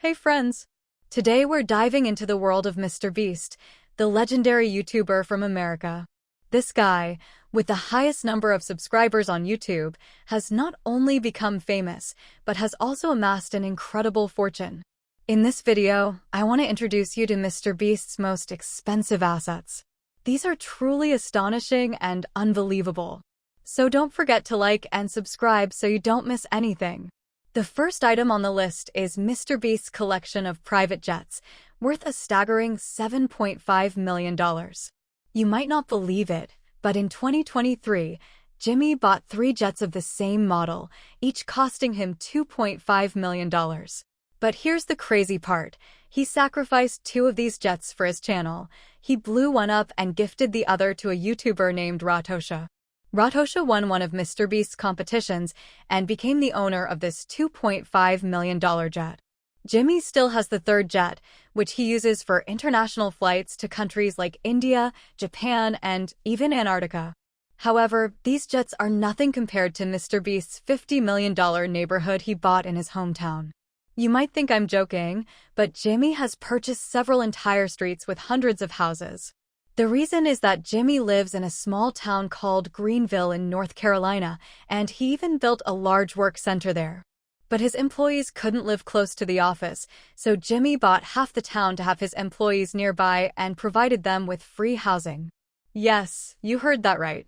Hey friends! Today we're diving into the world of MrBeast, the legendary YouTuber from America. This guy, with the highest number of subscribers on YouTube, has not only become famous, but has also amassed an incredible fortune. In this video, I want to introduce you to MrBeast's most expensive assets. These are truly astonishing and unbelievable. So don't forget to like and subscribe so you don't miss anything. The first item on the list is MrBeast's collection of private jets, worth a staggering $7.5 million. You might not believe it, but in 2023, Jimmy bought 3 jets of the same model, each costing him $2.5 million. But here's the crazy part. He sacrificed 2 of these jets for his channel. He blew one up and gifted the other to a YouTuber named Ratosha. Ratosha won one of MrBeast's competitions and became the owner of this $2.5 million jet. Jimmy still has the 3rd jet, which he uses for international flights to countries like India, Japan, and even Antarctica. However, these jets are nothing compared to MrBeast's $50 million neighborhood he bought in his hometown. You might think I'm joking, but Jimmy has purchased several entire streets with hundreds of houses. The reason is that Jimmy lives in a small town called Greenville in North Carolina, and he even built a large work center there. But his employees couldn't live close to the office, so Jimmy bought half the town to have his employees nearby and provided them with free housing. Yes, you heard that right.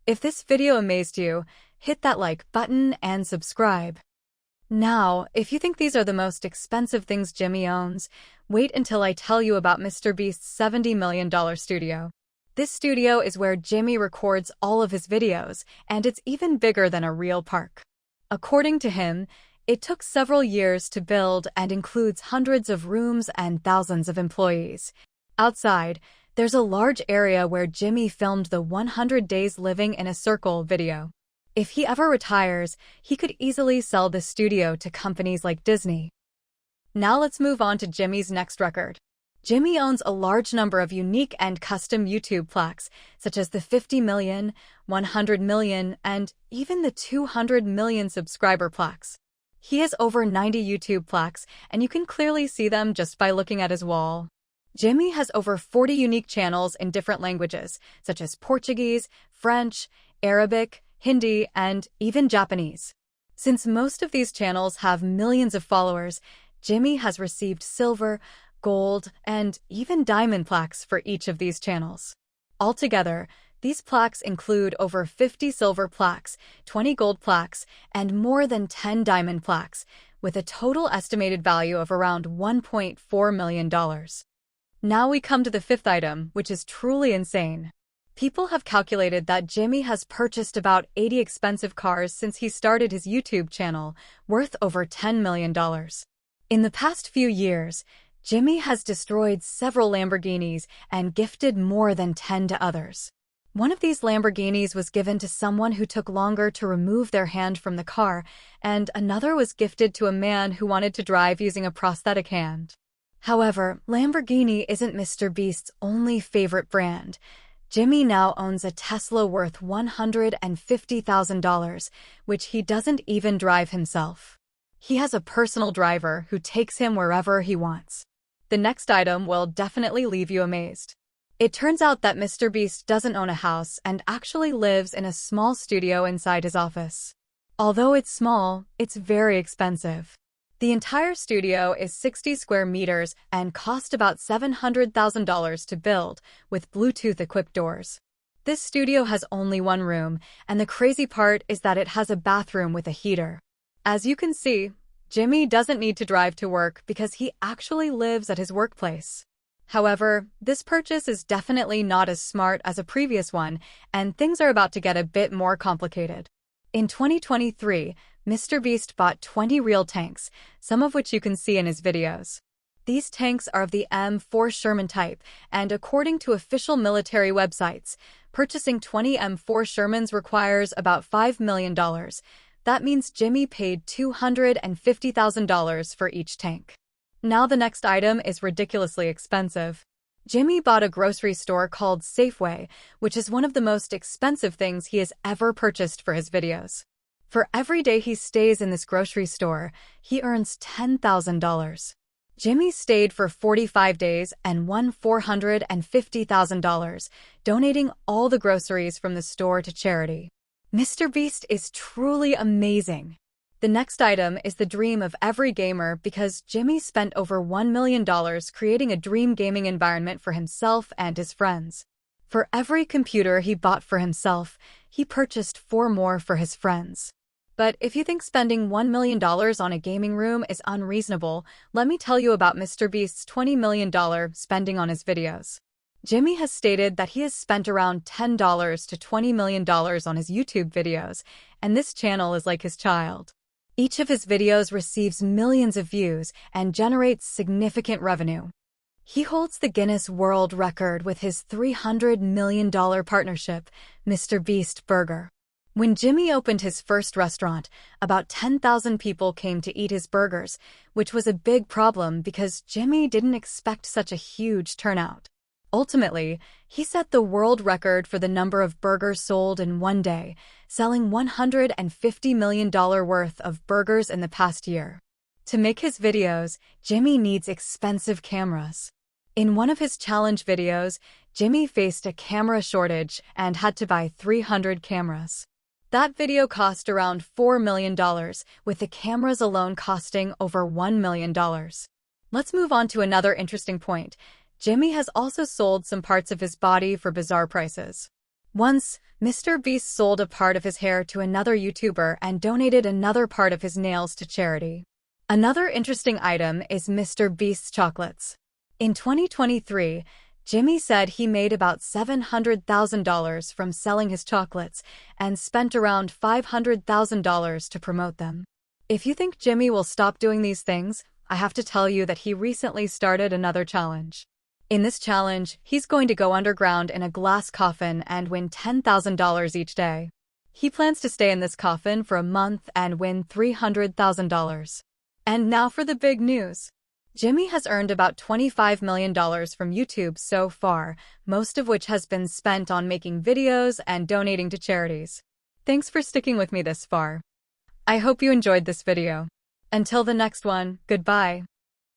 If this video amazed you, hit that like button and subscribe. Now, if you think these are the most expensive things Jimmy owns, wait until I tell you about MrBeast's $70 million studio. This studio is where Jimmy records all of his videos, and it's even bigger than a real park. According to him, it took several years to build and includes hundreds of rooms and thousands of employees. Outside, there's a large area where Jimmy filmed the 100 Days Living in a Circle video. If he ever retires, he could easily sell this studio to companies like Disney. Now let's move on to Jimmy's next record. Jimmy owns a large number of unique and custom YouTube plaques, such as the 50 million, 100 million, and even the 200 million subscriber plaques. He has over 90 YouTube plaques, and you can clearly see them just by looking at his wall. Jimmy has over 40 unique channels in different languages, such as Portuguese, French, Arabic, Hindi, and even Japanese. Since most of these channels have millions of followers, Jimmy has received silver, gold, and even diamond plaques for each of these channels. Altogether, these plaques include over 50 silver plaques, 20 gold plaques, and more than 10 diamond plaques, with a total estimated value of around $1.4 million. Now we come to the 5th item, which is truly insane. People have calculated that Jimmy has purchased about 80 expensive cars since he started his YouTube channel, worth over $10 million. In the past few years, Jimmy has destroyed several Lamborghinis and gifted more than 10 to others. One of these Lamborghinis was given to someone who took longer to remove their hand from the car, and another was gifted to a man who wanted to drive using a prosthetic hand. However, Lamborghini isn't MrBeast's only favorite brand. Jimmy now owns a Tesla worth $150,000, which he doesn't even drive himself. He has a personal driver who takes him wherever he wants. The next item will definitely leave you amazed. It turns out that MrBeast doesn't own a house and actually lives in a small studio inside his office. Although it's small, it's very expensive. The entire studio is 60 square meters and cost about $700,000 to build, with Bluetooth-equipped doors. This studio has only one room, and the crazy part is that it has a bathroom with a heater. As you can see, Jimmy doesn't need to drive to work because he actually lives at his workplace. However, this purchase is definitely not as smart as a previous one, and things are about to get a bit more complicated. In 2023, MrBeast bought 20 real tanks, some of which you can see in his videos. These tanks are of the M4 Sherman type, and according to official military websites, purchasing 20 M4 Shermans requires about $5 million. That means Jimmy paid $250,000 for each tank. Now the next item is ridiculously expensive. Jimmy bought a grocery store called Safeway, which is one of the most expensive things he has ever purchased for his videos. For every day he stays in this grocery store, he earns $10,000. Jimmy stayed for 45 days and won $450,000, donating all the groceries from the store to charity. Mr. Beast is truly amazing. The next item is the dream of every gamer because Jimmy spent over $1 million creating a dream gaming environment for himself and his friends. For every computer he bought for himself, he purchased 4 more for his friends. But if you think spending $1 million on a gaming room is unreasonable, let me tell you about Mr. Beast's $20 million spending on his videos. Jimmy has stated that he has spent around $10 to $20 million on his YouTube videos, and this channel is like his child. Each of his videos receives millions of views and generates significant revenue. He holds the Guinness World Record with his $300 million partnership, Mr. Beast Burger. When Jimmy opened his first restaurant, about 10,000 people came to eat his burgers, which was a big problem because Jimmy didn't expect such a huge turnout. Ultimately, he set the world record for the number of burgers sold in one day, selling $150 million worth of burgers in the past year. To make his videos, Jimmy needs expensive cameras. In one of his challenge videos, Jimmy faced a camera shortage and had to buy 300 cameras. That video cost around $4 million, with the cameras alone costing over $1 million. Let's move on to another interesting point. Jimmy has also sold some parts of his body for bizarre prices. Once, Mr. Beast sold a part of his hair to another YouTuber and donated another part of his nails to charity. Another interesting item is Mr. Beast's chocolates. In 2023, Jimmy said he made about $700,000 from selling his chocolates and spent around $500,000 to promote them. If you think Jimmy will stop doing these things, I have to tell you that he recently started another challenge. In this challenge, he's going to go underground in a glass coffin and win $10,000 each day. He plans to stay in this coffin for a month and win $300,000. And now for the big news. Jimmy has earned about $25 million from YouTube so far, most of which has been spent on making videos and donating to charities. Thanks for sticking with me this far. I hope you enjoyed this video. Until the next one, goodbye.